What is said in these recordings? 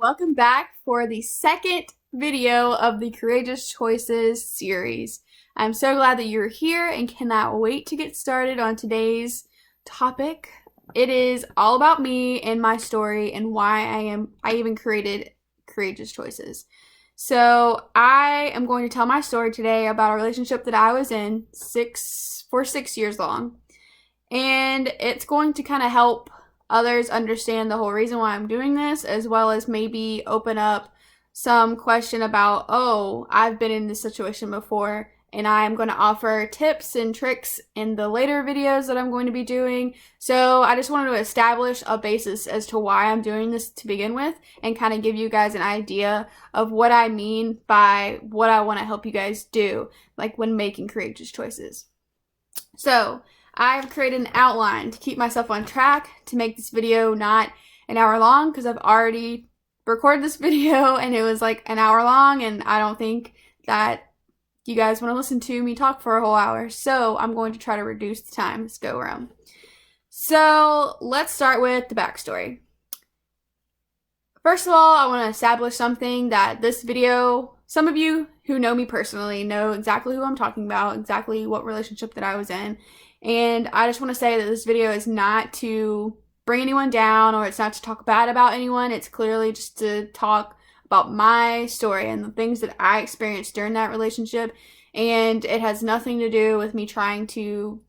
welcome back for the second video of the Courageous Choices series. I'm so glad that you're here and cannot wait to get started on today's topic. It is all about me and my story and why I even created Courageous Choices. So I am going to tell my story today about a relationship that I was in for 6 years long. And it's going to kind of help others understand the whole reason why I'm doing this, as well as maybe open up some question about, oh, I've been in this situation before, and I'm going to offer tips and tricks in the later videos that I'm going to be doing. So I just wanted to establish a basis as to why I'm doing this to begin with, and kind of give you guys an idea of what I mean by what I want to help you guys do, like when making courageous choices. So I've created an outline to keep myself on track to make this video not an hour long, because I've already recorded this video and it was like an hour long, and I don't think that you guys want to listen to me talk for a whole hour. So I'm going to try to reduce the time this go around. So let's start with the backstory. First of all, I want to establish something that this video, some of you who know me personally know exactly who I'm talking about, exactly what relationship that I was in. And I just want to say that this video is not to bring anyone down, or it's not to talk bad about anyone. It's clearly just to talk about my story and the things that I experienced during that relationship. And it has nothing to do with me trying to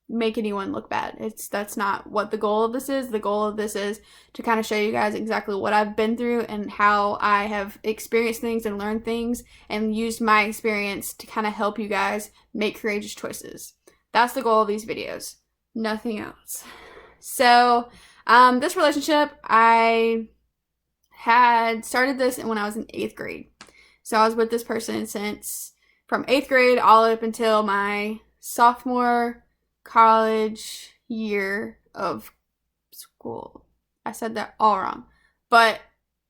make anyone look bad. That's not what the goal of this is. The goal of this is to kind of show you guys exactly what I've been through and how I have experienced things and learned things and used my experience to kind of help you guys make courageous choices. That's the goal of these videos, nothing else. So this relationship, I had started this when I was in 8th grade. So I was with this person since from 8th grade all up until my sophomore college year of school. I said that all wrong. But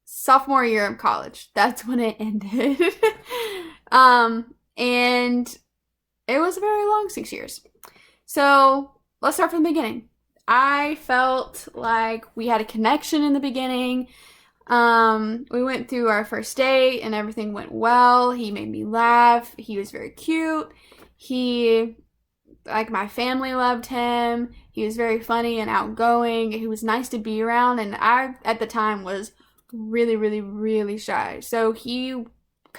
sophomore year of college, that's when it ended. And it was a very long 6 years. So let's start from the beginning. I felt like we had a connection in the beginning. We went through our first date and everything went well. He made me laugh. He was very cute. My family loved him. He was very funny and outgoing. He was nice to be around. And I, at the time, was really, really, really shy. So he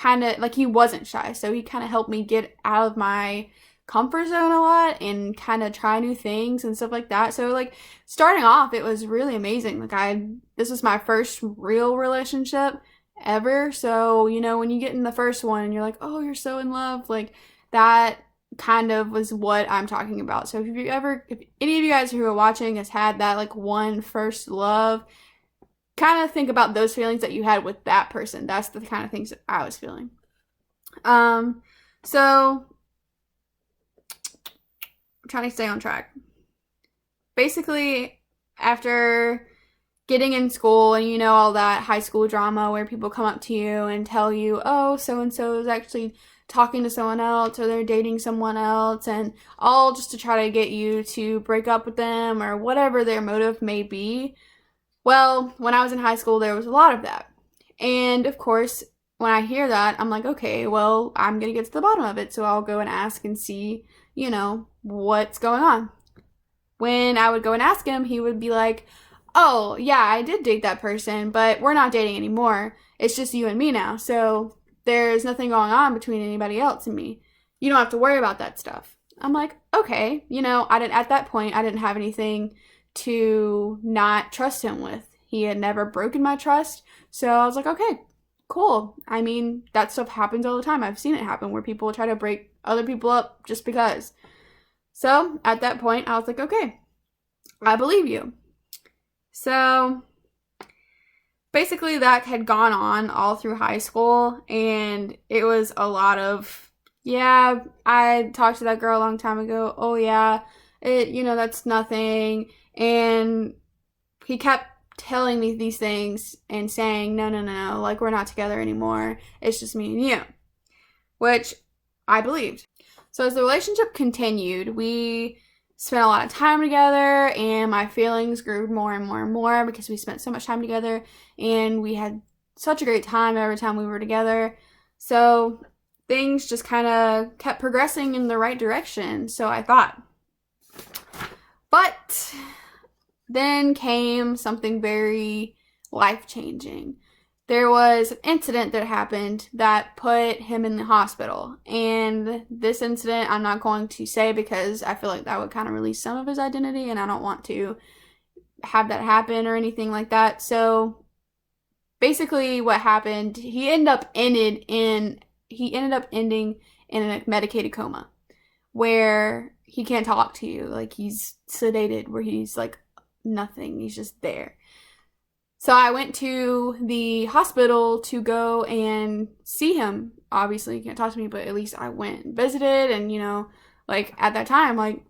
wasn't shy. So he kind of helped me get out of my comfort zone a lot and kind of try new things and stuff like that. So starting off, it was really amazing. This was my first real relationship ever. So, when you get in the first one and you're like, oh, you're so in love, that kind of was what I'm talking about. So if any of you guys who are watching has had that one first love, kind of think about those feelings that you had with that person. That's the kind of things that I was feeling. So I'm trying to stay on track. Basically, after getting in school and all that high school drama where people come up to you and tell you, oh, so-and-so is actually talking to someone else, or they're dating someone else, and all just to try to get you to break up with them or whatever their motive may be. Well, when I was in high school, there was a lot of that. And of course, when I hear that, I'm like, okay, well, I'm going to get to the bottom of it. So I'll go and ask and see, what's going on. When I would go and ask him, he would be like, oh, yeah, I did date that person, but we're not dating anymore. It's just you and me now. So there's nothing going on between anybody else and me. You don't have to worry about that stuff. I'm like, okay, at that point, I didn't have anything to not trust him with. He had never broken my trust. So I was like, okay, cool. I mean, that stuff happens all the time. I've seen it happen where people try to break other people up just because. So at that point, I was like, okay, I believe you. So basically that had gone on all through high school, and it was a lot of, yeah, I talked to that girl a long time ago. Oh yeah, that's nothing. And he kept telling me these things and saying, no, we're not together anymore. It's just me and you, which I believed. So as the relationship continued, we spent a lot of time together, and my feelings grew more and more and more because we spent so much time together, and we had such a great time every time we were together. So things just kind of kept progressing in the right direction, so I thought. But then came something very life-changing. There was an incident that happened that put him in the hospital. And this incident I'm not going to say because I feel like that would kind of release some of his identity, and I don't want to have that happen or anything like that. So basically what happened, he ended up ending in a medicated coma where he can't talk to you. Like, he's sedated, where he's like nothing. He's just there. So I went to the hospital to go and see him. Obviously, he can't talk to me, but at least I went and visited. And, you know, like, at that time, like,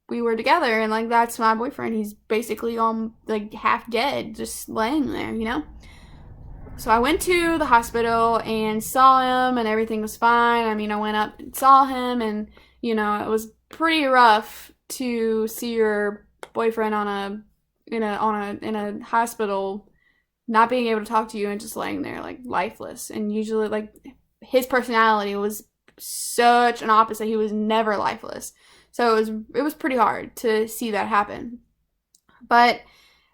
we were together, and, like, that's my boyfriend. He's basically like, half dead, just laying there, you know? So I went to the hospital and saw him, and everything was fine. I mean, I went up and saw him, and, you know, it was pretty rough to see your boyfriend in a hospital, not being able to talk to you and just laying there like lifeless. And usually, like, his personality was such an opposite. He was never lifeless. So it was pretty hard to see that happen. But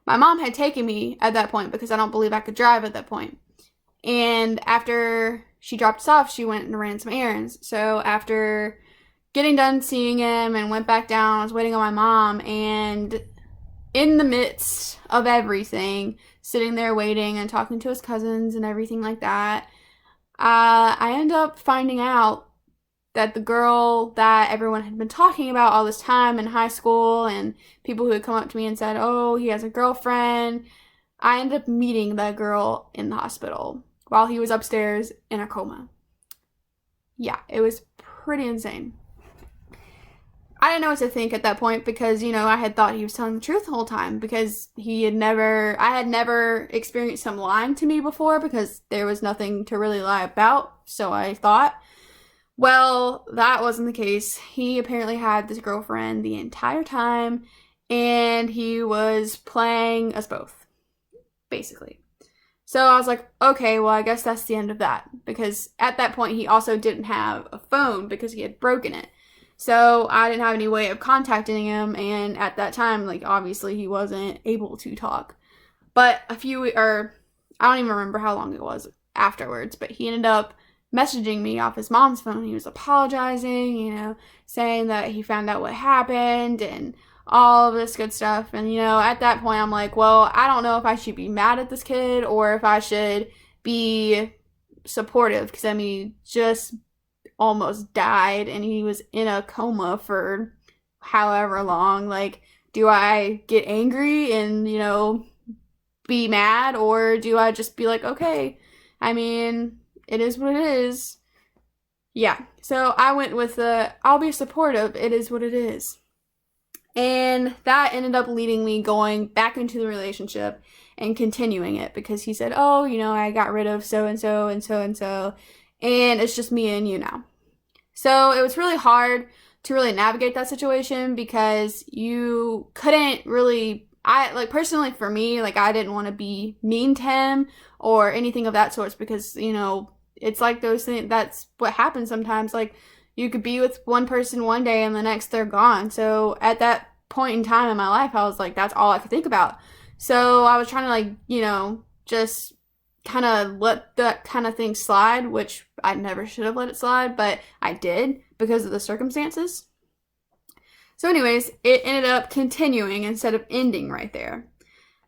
my mom had taken me at that point because I don't believe I could drive at that point. And after she dropped us off, she went and ran some errands. So after getting done seeing him and went back down, I was waiting on my mom, and in the midst of everything, sitting there waiting and talking to his cousins and everything like that, I ended up finding out that the girl that everyone had been talking about all this time in high school, and people who had come up to me and said, oh, he has a girlfriend, I ended up meeting that girl in the hospital while he was upstairs in a coma. Yeah, it was pretty insane. I didn't know what to think at that point because, you know, I had thought he was telling the truth the whole time because I had never experienced him lying to me before because there was nothing to really lie about, so I thought. Well, that wasn't the case. He apparently had this girlfriend the entire time, and he was playing us both, basically. So I was like, okay, well, I guess that's the end of that, because at that point he also didn't have a phone because he had broken it. So I didn't have any way of contacting him, and at that time, like, obviously he wasn't able to talk. But I don't even remember how long it was afterwards, but he ended up messaging me off his mom's phone. He was apologizing, you know, saying that he found out what happened and all of this good stuff. And, you know, at that point I'm like, well, I don't know if I should be mad at this kid or if I should be supportive, because I mean, he just almost died and he was in a coma for however long. Like, do I get angry and, you know, be mad, or do I just be like, okay, I mean, it is what it is. Yeah, so I went with I'll be supportive, it is what it is. And that ended up leading me going back into the relationship and continuing it, because he said, oh, you know, I got rid of so-and-so and so-and-so, and it's just me and you now. So it was really hard to really navigate that situation because you couldn't really, personally for me, like, I didn't want to be mean to him or anything of that sort, because, you know, it's like those things, that's what happens sometimes. Like, you could be with one person one day and the next they're gone. So at that point in time in my life, I was like, that's all I could think about. So I was trying to, like, you know, just kind of let that kind of thing slide, which I never should have let it slide, but I did because of the circumstances. So anyways, it ended up continuing instead of ending right there.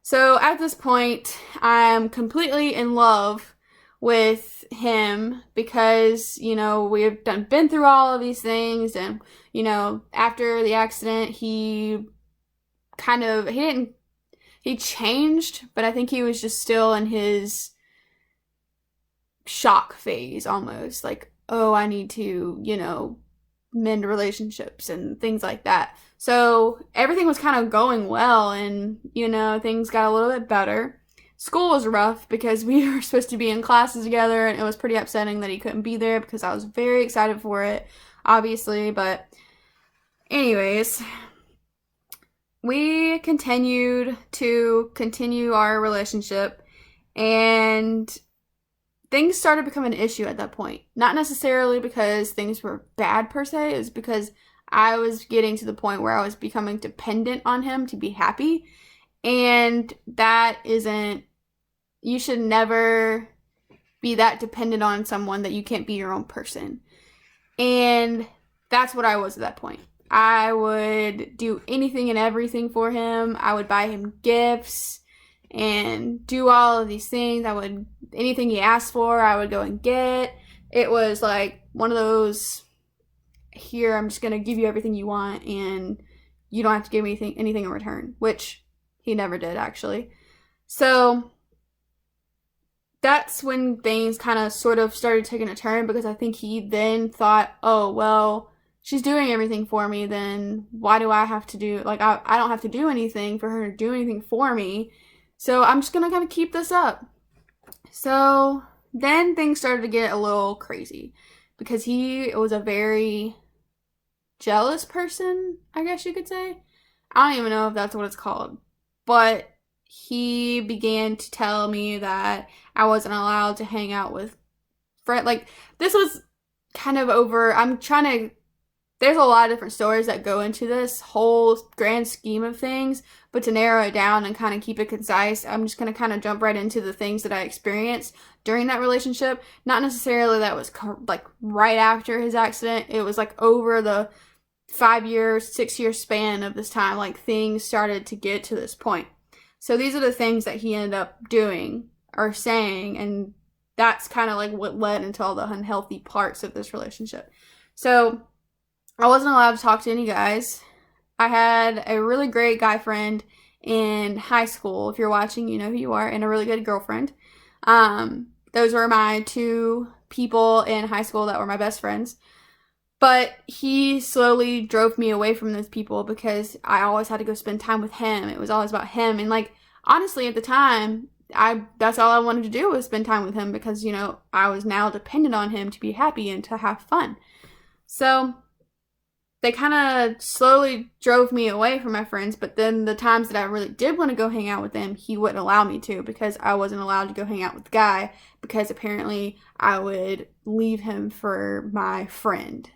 So at this point, I'm completely in love with him because, you know, we've been through all of these things, and, you know, after the accident, he changed, but I think he was just still in his shock phase almost, like, oh, I need to, you know, mend relationships and things like that. So everything was kind of going well, and, you know, things got a little bit better. School was rough because we were supposed to be in classes together, and it was pretty upsetting that he couldn't be there because I was very excited for it, obviously. But anyways, we continued to continue our relationship, and things started becoming an issue at that point. Not necessarily because things were bad per se, it was because I was getting to the point where I was becoming dependent on him to be happy. And that isn't, you should never be that dependent on someone that you can't be your own person. And that's what I was at that point. I would do anything and everything for him. I would buy him gifts and do all of these things. Anything he asked for, I would go and get. It was like one of those, here, I'm just going to give you everything you want and you don't have to give me anything in return, which he never did, actually. So that's when things kind of sort of started taking a turn, because I think he then thought, oh, well, she's doing everything for me, then why do I have to do, like, I don't have to do anything for her to do anything for me, so I'm just gonna kind of keep this up. So then things started to get a little crazy, because he was a very jealous person, I guess you could say. I don't even know if that's what it's called, but he began to tell me that I wasn't allowed to hang out with friends. Like, this was kind of over, there's a lot of different stories that go into this whole grand scheme of things, but to narrow it down and kind of keep it concise, I'm just going to kind of jump right into the things that I experienced during that relationship. Not necessarily that was like right after his accident. It was like over the 5-year, 6-year span of this time, like things started to get to this point. So these are the things that he ended up doing or saying, and that's kind of like what led into all the unhealthy parts of this relationship. So I wasn't allowed to talk to any guys. I had a really great guy friend in high school. If you're watching, you know who you are, and a really good girlfriend. Those were my 2 people in high school that were my best friends. But he slowly drove me away from those people because I always had to go spend time with him. It was always about him. And like, honestly, at the time, that's all I wanted to do was spend time with him because, you know, I was now dependent on him to be happy and to have fun. So they kind of slowly drove me away from my friends, but then the times that I really did want to go hang out with them, he wouldn't allow me to because I wasn't allowed to go hang out with the guy because apparently I would leave him for my friend.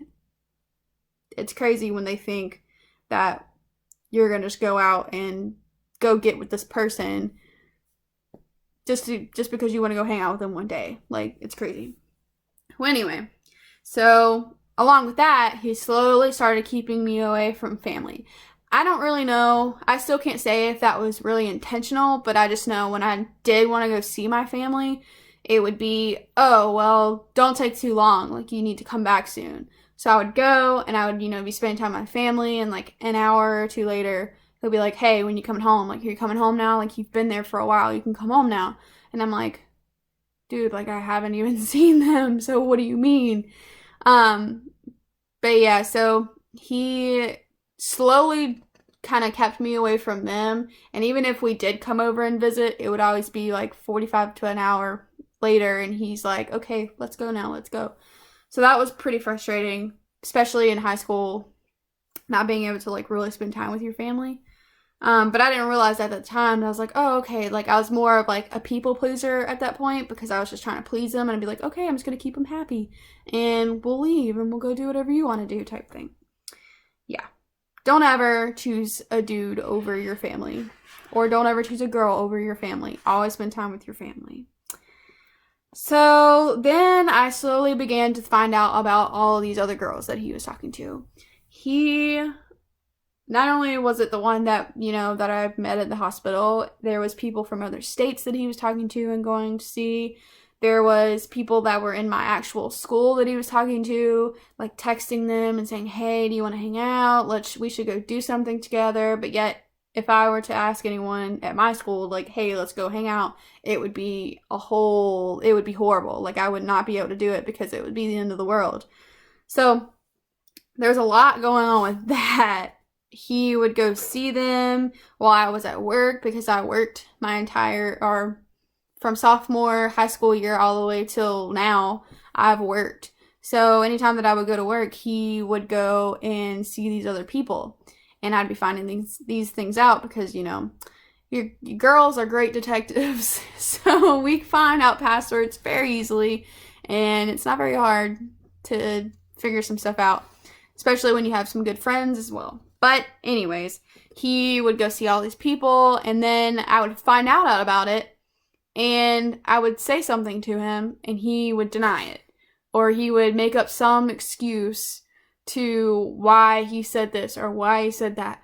It's crazy when they think that you're going to just go out and go get with this person just because you want to go hang out with them one day. Like, it's crazy. Well, anyway, so along with that, he slowly started keeping me away from family. I don't really know. I still can't say if that was really intentional, but I just know when I did want to go see my family, it would be, oh, well, don't take too long. Like, you need to come back soon. So I would go and I would, be spending time with my family, and like an hour or 2 later, they'll be like, hey, when you coming home? Like, you're coming home now? Like, you've been there for a while. You can come home now. And I'm like, dude, like, I haven't even seen them. So what do you mean? But yeah, so he slowly kind of kept me away from them. And even if we did come over and visit, it would always be like 45 to an hour later. And he's like, okay, let's go now. Let's go. So that was pretty frustrating, especially in high school, not being able to like really spend time with your family. But I didn't realize that at the time. I was like, oh, okay. Like, I was more of like a people pleaser at that point because I was just trying to please them, and I'd be like, okay, I'm just going to keep them happy and we'll leave and we'll go do whatever you want to do type thing. Yeah. Don't ever choose a dude over your family, or don't ever choose a girl over your family. Always spend time with your family. So then I slowly began to find out about all of these other girls that he was talking to. Not only was it the one that, that I met at the hospital, there was people from other states that he was talking to and going to see. There was people that were in my actual school that he was talking to, like texting them and saying, hey, do you want to hang out? We should go do something together. But yet, if I were to ask anyone at my school, like, hey, let's go hang out, it would be horrible. Like, I would not be able to do it because it would be the end of the world. So there's a lot going on with that. He would go see them while I was at work because I worked from sophomore high school year all the way till now, I've worked. So anytime that I would go to work, he would go and see these other people. And I'd be finding these things out because, your girls are great detectives, so we find out passwords very easily, and it's not very hard to figure some stuff out, especially when you have some good friends as well. But anyways, he would go see all these people, and then I would find out about it, and I would say something to him, and he would deny it. Or he would make up some excuse to why he said this or why he said that.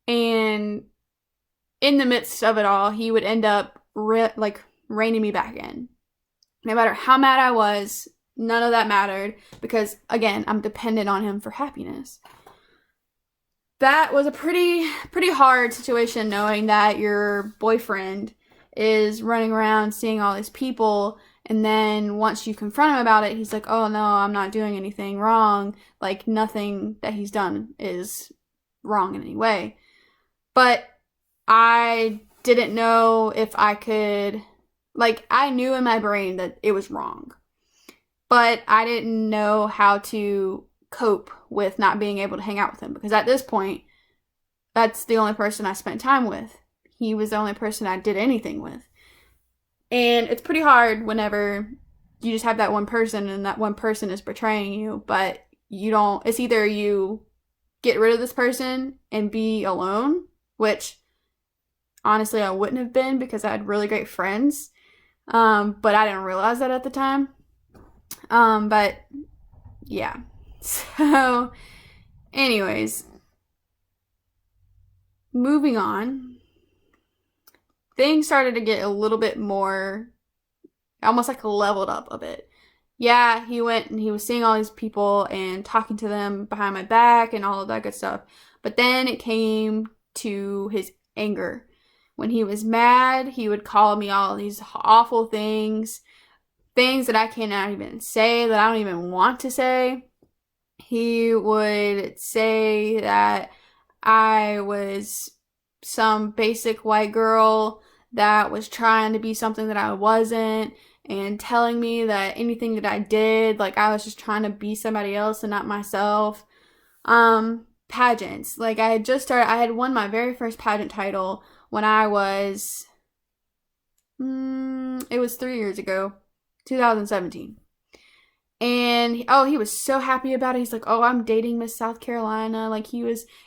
And in the midst of it all, he would end up reining me back in. No matter how mad I was, none of that mattered because, again, I'm dependent on him for happiness. That was a pretty hard situation, knowing that your boyfriend is running around seeing all these people, and then once you confront him about it, he's like, oh no, I'm not doing anything wrong. Like, nothing that he's done is wrong in any way. But I didn't know if I could, I knew in my brain that it was wrong, but I didn't know how to cope with not being able to hang out with him, because at this point, that's the only person I spent time with. He was the only person I did anything with. And it's pretty hard whenever you just have that one person and that one person is betraying you, but it's either you get rid of this person and be alone, which honestly I wouldn't have been because I had really great friends, but I didn't realize that at the time. But yeah. So anyways, moving on, things started to get a little bit more, almost leveled up a bit. Yeah, he went and he was seeing all these people and talking to them behind my back and all of that good stuff. But then it came to his anger. When he was mad, he would call me all these awful things that I cannot even say, that I don't even want to say. He would say that I was some basic white girl that was trying to be something that I wasn't, and telling me that anything that I did, I was just trying to be somebody else and not myself. Pageants. I had won my very first pageant title when I was, it was 3 years ago, 2017. And, he was so happy about it. He's like, oh, I'm dating Miss South Carolina.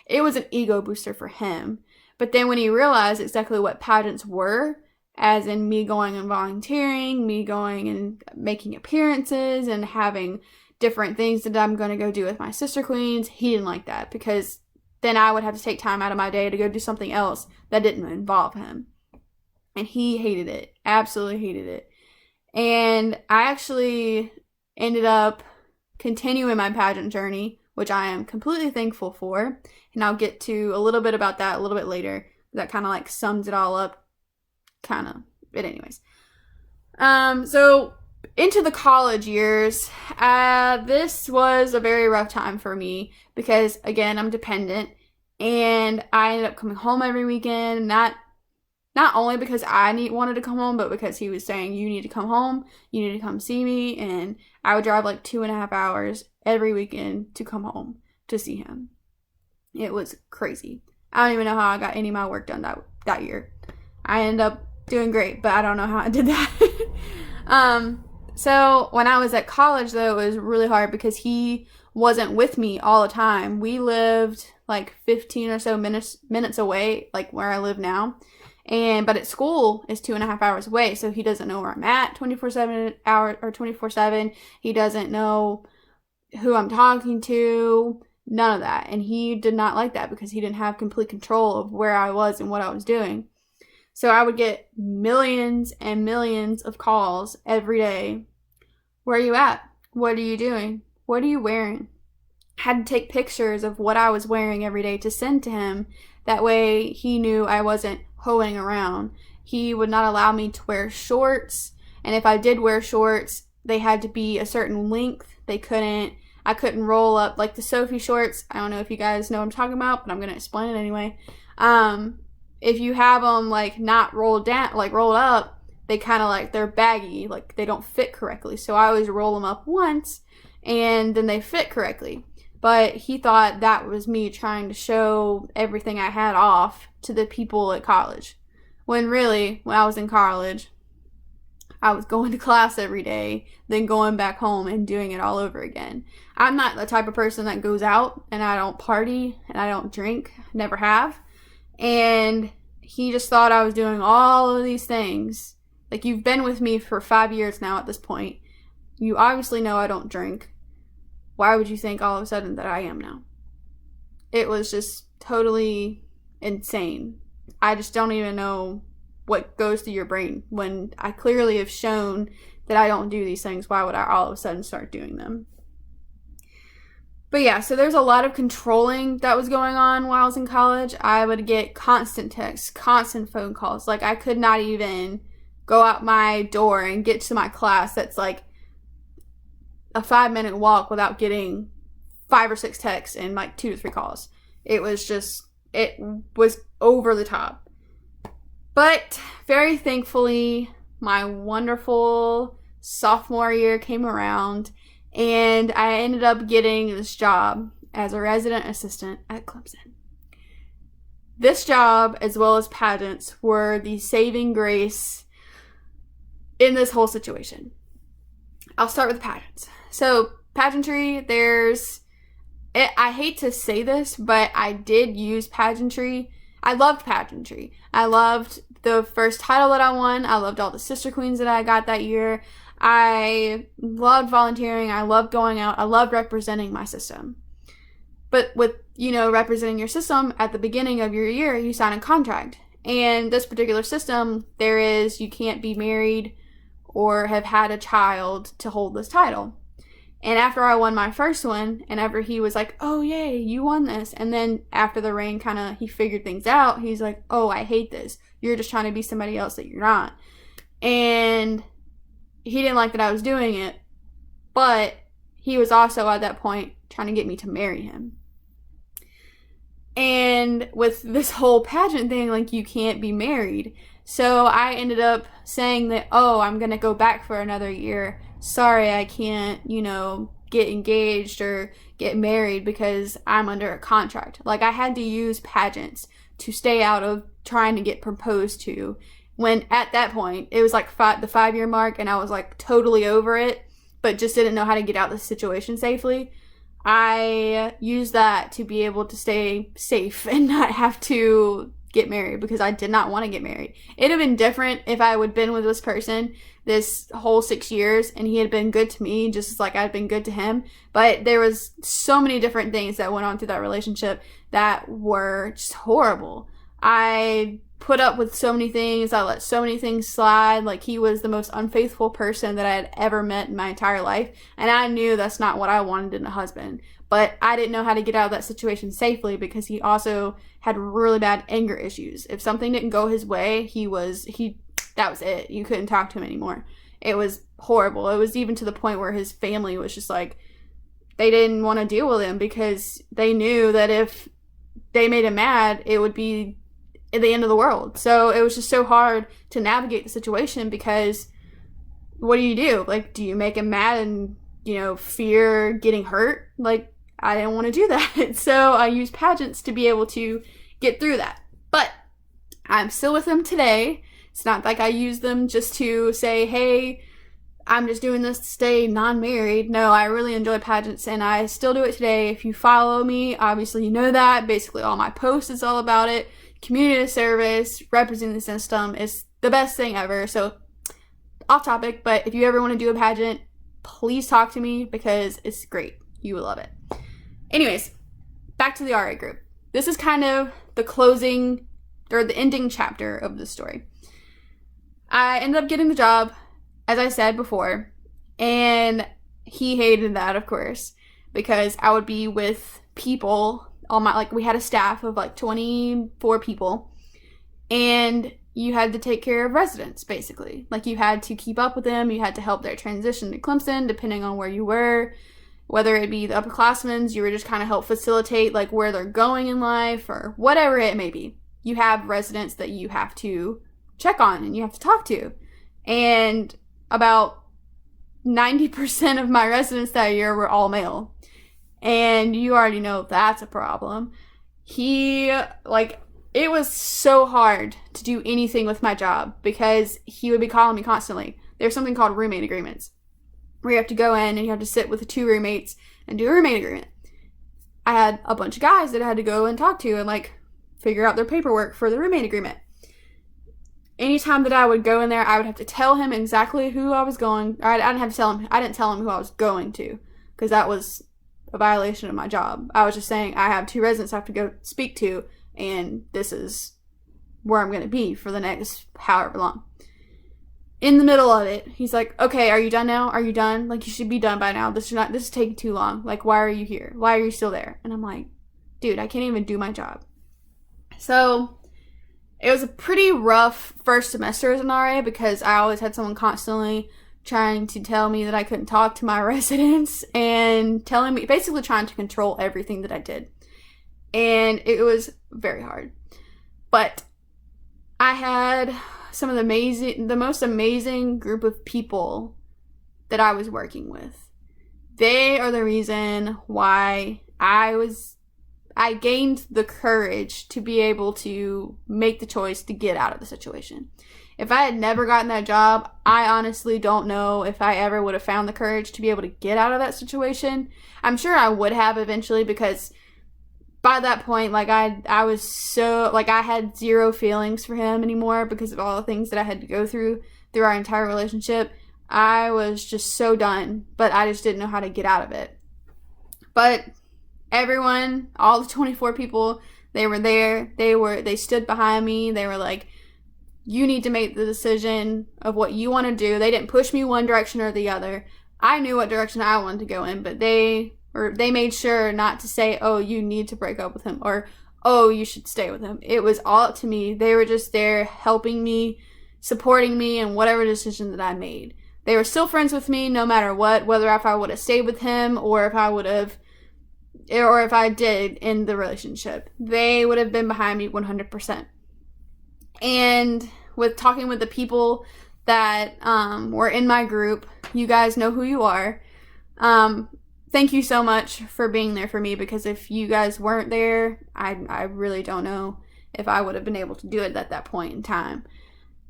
It was an ego booster for him. But then when he realized exactly what pageants were, as in me going and volunteering, me going and making appearances and having different things that I'm going to go do with my sister queens, he didn't like that, because then I would have to take time out of my day to go do something else that didn't involve him. And he hated it. Absolutely hated it. And I actually ended up continuing my pageant journey, which I am completely thankful for. And I'll get to a little bit about that a little bit later. That kind of sums it all up. But anyways. So into the college years, this was a very rough time for me because, again, I'm dependent, and I ended up coming home every weekend. Not only because I wanted to come home, but because he was saying, you need to come home, you need to come see me, and I would drive 2.5 hours every weekend to come home to see him. It was crazy. I don't even know how I got any of my work done that year. I ended up doing great, but I don't know how I did that. So when I was at college, though, it was really hard because he wasn't with me all the time. We lived 15 or so minutes away, where I live now. But at school is 2.5 hours away, so he doesn't know where I'm at 24/7. He doesn't know who I'm talking to, none of that. And he did not like that because he didn't have complete control of where I was and what I was doing. So I would get millions and millions of calls every day. Where are you at? What are you doing? What are you wearing? I had to take pictures of what I was wearing every day to send to him. That way he knew I wasn't hoeing around. He would not allow me to wear shorts. And if I did wear shorts, they had to be a certain length. I couldn't roll up the Sophie shorts. I don't know if you guys know what I'm talking about, but I'm going to explain it anyway. If you have them not rolled down, rolled up, they kind of they're baggy, they don't fit correctly. So I always roll them up once and then they fit correctly. But he thought that was me trying to show everything I had off to the people at college, When really, when I was in college, I was going to class every day, then going back home and doing it all over again. I'm not the type of person that goes out, and I don't party, and I don't drink, never have. And he just thought I was doing all of these things. Like, you've been with me for 5 years now at this point. You obviously know I don't drink. Why would you think all of a sudden that I am now? It was just totally insane. I just don't even know what goes through your brain when I clearly have shown that I don't do these things. Why would I all of a sudden start doing them? But yeah, so there's a lot of controlling that was going on while I was in college. I would get constant texts, constant phone calls. Like, I could not even go out my door and get to my class that's like a 5-minute walk without getting 5 or 6 texts and like 2 to 3 calls. It was over the top. But very thankfully, my wonderful sophomore year came around, and I ended up getting this job as a resident assistant at Clemson. This job, as well as pageants, were the saving grace in this whole situation. I'll start with pageants. So, pageantry, I hate to say this, but I did use pageantry. I loved pageantry. I loved the first title that I won. I loved all the Sister Queens that I got that year. I loved volunteering. I loved going out. I loved representing my system. But with, representing your system, at the beginning of your year, you sign a contract. And this particular system, you can't be married or have had a child to hold this title. And after I won my first one, and after he was like, oh, yay, you won this. And then after the reign he figured things out, he's like, oh, I hate this. You're just trying to be somebody else that you're not. And he didn't like that I was doing it. But he was also at that point trying to get me to marry him. And with this whole pageant thing, you can't be married. So I ended up saying that, I'm going to go back for another year. Sorry, I can't, get engaged or get married because I'm under a contract. I had to use pageants to stay out of trying to get proposed to, when at that point, it was the 5-year mark, and I was totally over it, but just didn't know how to get out of the situation safely. I used that to be able to stay safe and not have to get married, because I did not want to get married. It'd have been different if I would have been with this person this whole 6 years and he had been good to me just as I'd been good to him. But there was so many different things that went on through that relationship that were just horrible. I put up with so many things. I let so many things slide. He was the most unfaithful person that I had ever met in my entire life. And I knew that's not what I wanted in a husband. But I didn't know how to get out of that situation safely, because he also had really bad anger issues. If something didn't go his way, that was it. You couldn't talk to him anymore. It was horrible. It was even to the point where his family was just they didn't want to deal with him, because they knew that if they made him mad, it would be at the end of the world. So it was just so hard to navigate the situation, because what do? Do you make him mad and, fear getting hurt? I didn't want to do that. So I used pageants to be able to get through that. But I'm still with him today. It's not like I use them just to say, hey, I'm just doing this to stay non-married. No, I really enjoy pageants, and I still do it today. If you follow me, obviously you know that. Basically all my posts is all about it. Community service, representing the system is the best thing ever. So off topic, but if you ever want to do a pageant, please talk to me, because it's great. You will love it. Anyways, back to the RA group. This is kind of the closing, or the ending chapter of the story. I ended up getting the job, as I said before, and he hated that, of course, because I would be with people, we had a staff of 24 people, and you had to take care of residents, basically. You had to keep up with them, you had to help their transition to Clemson, depending on where you were. Whether it be the upperclassmen, you were just kind of help facilitate where they're going in life, or whatever it may be. You have residents that you have to check on and you have to talk to. And about 90% of my residents that year were all male. And you already know that's a problem. He, it was so hard to do anything with my job because he would be calling me constantly. There's something called roommate agreements where you have to go in and you have to sit with the 2 roommates and do a roommate agreement. I had a bunch of guys that I had to go and talk to and like figure out their paperwork for the roommate agreement. Anytime that I would go in there, I would have to tell him exactly who I was going. I didn't have to tell him. I didn't tell him who I was going to because that was a violation of my job. I was just saying I have 2 residents I have to go speak to, and this is where I'm going to be for the next however long. In the middle of it, he's like, okay, are you done now? Are you done? Like, you should be done by now. This is taking too long. Like, why are you here? Why are you still there? And I'm like, dude, I can't even do my job. So it was a pretty rough first semester as an RA because I always had someone constantly trying to tell me that I couldn't talk to my residents and telling me, basically trying to control everything that I did. And it was very hard. But I had the most amazing group of people that I was working with. They are the reason why I gained the courage to be able to make the choice to get out of the situation. If I had never gotten that job, I honestly don't know if I ever would have found the courage to be able to get out of that situation. I'm sure I would have eventually because by that point, like I was so, like I had zero feelings for him anymore because of all the things that I had to go through our entire relationship. I was just so done, but I just didn't know how to get out of it. But everyone, all the 24 people, they were there. They stood behind me. They were like, you need to make the decision of what you want to do. They didn't push me one direction or the other. I knew what direction I wanted to go in, but they made sure not to say, oh, you need to break up with him, or, oh, you should stay with him. It was all up to me. They were just there helping me, supporting me in whatever decision that I made. They were still friends with me no matter what, whether if I would have stayed with him or if I did end the relationship. They would have been behind me 100%. And with talking with the people that were in my group, you guys know who you are. Thank you so much for being there for me, because if you guys weren't there, I really don't know if I would have been able to do it at that point in time.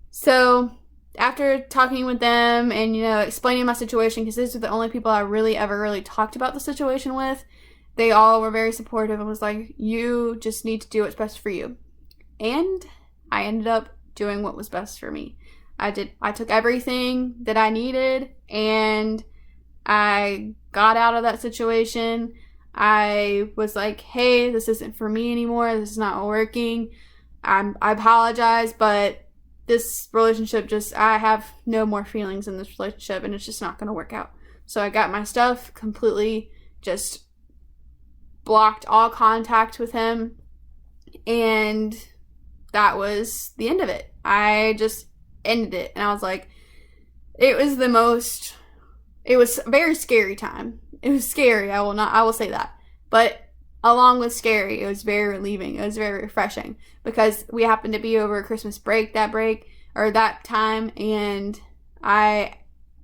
So after talking with them and, explaining my situation, because these are the only people I really ever talked about the situation with, they all were very supportive and was like, you just need to do what's best for you. And I ended up doing what was best for me. I took everything that I needed and I got out of that situation. I was like, hey, this isn't for me anymore. This is not working. I apologize, but this relationship I have no more feelings in this relationship and it's just not going to work out. So I got my stuff, completely just blocked all contact with him, and that was the end of it. I just ended it, and I was like, it was a very scary time. It was scary, I will say that. But along with scary, it was very relieving. It was very refreshing because we happened to be over Christmas break that time, and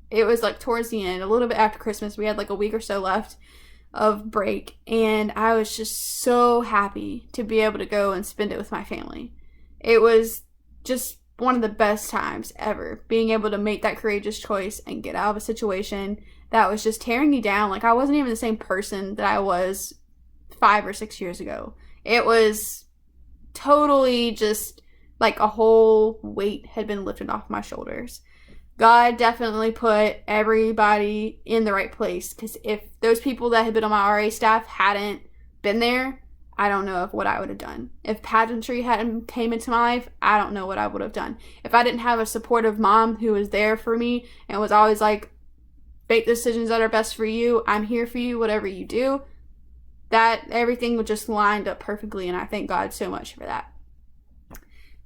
it was like towards the end, a little bit after Christmas. We had like a week or so left of break, and I was just so happy to be able to go and spend it with my family. It was just one of the best times ever, being able to make that courageous choice and get out of a situation that was just tearing me down. Like, I wasn't even the same person that I was 5 or 6 years ago. It was totally just like a whole weight had been lifted off my shoulders. God definitely put everybody in the right place, because if those people that had been on my RA staff hadn't been there, I don't know what I would have done. If pageantry hadn't came into my life, I don't know what I would have done. If I didn't have a supportive mom who was there for me and was always like, make decisions that are best for you, I'm here for you, whatever you do, that everything would just lined up perfectly, and I thank God so much for that.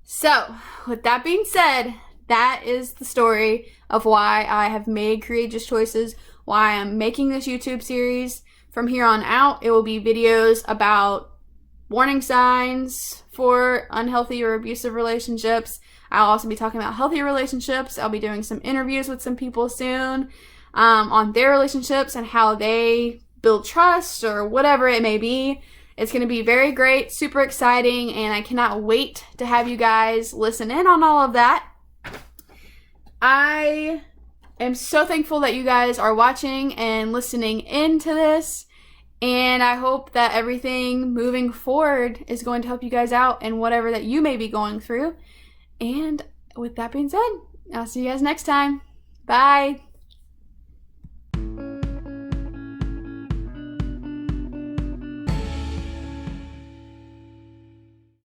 So, with that being said, that is the story of why I have made courageous choices, why I'm making this YouTube series. From here on out, it will be videos about warning signs for unhealthy or abusive relationships. I'll also be talking about healthy relationships. I'll be doing some interviews with some people soon on their relationships and how they build trust or whatever it may be. It's going to be very great, super exciting, and I cannot wait to have you guys listen in on all of that. I am so thankful that you guys are watching and listening into this, and I hope that everything moving forward is going to help you guys out in whatever that you may be going through. And with that being said, I'll see you guys next time. Bye.